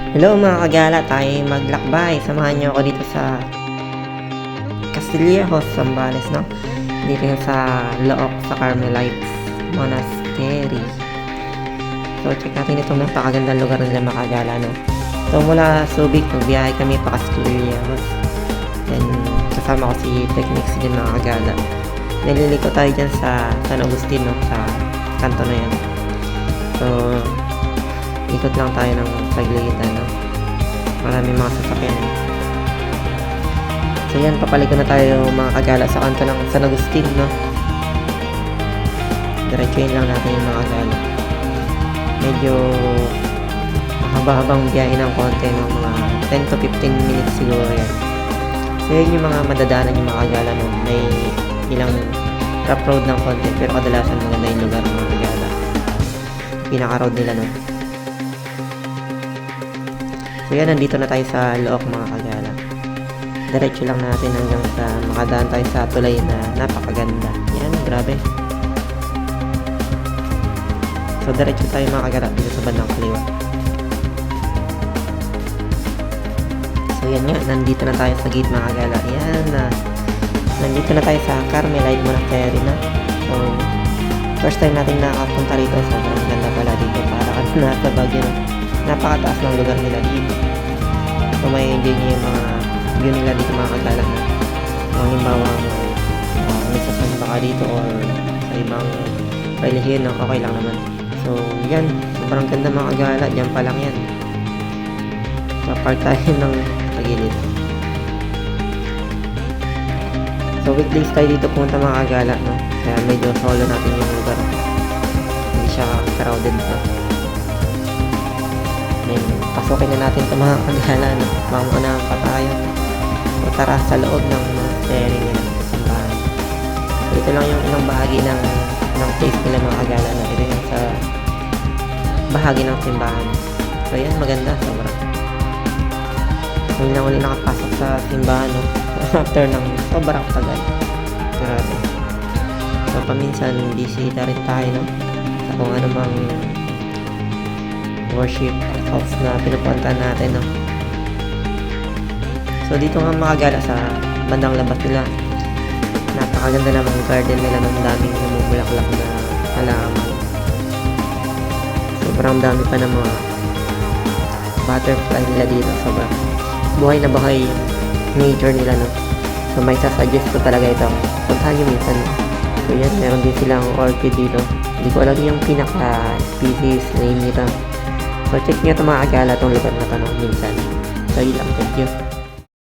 Hello mga kagala, tayo maglakbay. Samahan niyo ako dito sa Castillejos, Zambales, no? Dito yung sa Looc, sa Carmelites Monastery. So, check natin itong napakagandang lugar nila mga kagala, no? So, mula Subic, nagbiyahe kami pa Castillejos. Then, kasama ko si Technics din mga kagala. Naliliko tayo dyan sa San Agustin, no? Sa kanto na yan. So, ikot lang tayo ng pagligitan, no? Maraming mga sasakyan. So yan, papaliko na tayo mga kagala sa kanto ng San Agustin, no? Diretsuhin lang natin yung mga kagala. Medyo mahaba-habang biyahe ng konti, no? Mga 10 to 15 minutes siguro yan. So yan yung mga madadaanan yung mga kagala, no? May ilang rough road ng konti, pero kadalasan maganda yung lugar ng mga kagala. Pinaka-road nila, no? So yan, nandito na tayo sa Looc mga kagala. Diretso lang natin hanggang sa makadaan tayo sa tulay na napakaganda. Yan, grabe. So diretso tayo mga kagala dito sa bandang kaliwa. So yan nga, nandito na tayo sa gate mga kagala. Yan, nandito na tayo sa Carmelite Monastery na. So first time natin nakapunta rito. Sobrang ganda pala dito. Para ka nasa Baguio, no? Napakataas ng lugar nila dito. So may enjoy nyo yung mga view nila dito mga kagala na kung halimbawa nagsasamba ka dito or sa ibang relihiyon, no? Okay lang naman. So yan, sobrang ganda mga kagala. Diyan pa lang yan. So park tayo ng tagilid. So weekdays tayo dito punta mga kagala, no? Kaya medyo solo natin yung lugar. Hindi siya crowded, no? Then, pasukin na natin ito mga kagala, no? Mamunahan pa tayo. So, tara sa loob ng monastery nila sa simbahan. So, ito lang yung ilang bahagi ng place nila mga kagala, no? Ito yung sa bahagi ng simbahan. So, yan, maganda, sobra. Ngayon lang ulit nakapasok sa simbahan, no? After ng sobrang tagal. Grabe. So, paminsan, bisita rin tayo, no? Sa kung ano mang worship house na pinupunta natin, no? So dito nga mga kagala sa bandang labas nila, napakaganda naman yung garden nila, ng daming namumulaklak na halaman. Sobrang dami pa ng mga butterfly nila dito. Sobrang buhay na buhay yung nature nila, no? So may sasuggest ko talaga ito, puntahan nyo minsan, no? So yan, meron din silang orchid dito. Hindi ko alam yung pinaka species name nito. So check nyo ito mga kagala, itong lugar na ito, no? Minsan. So yun lang, thank you.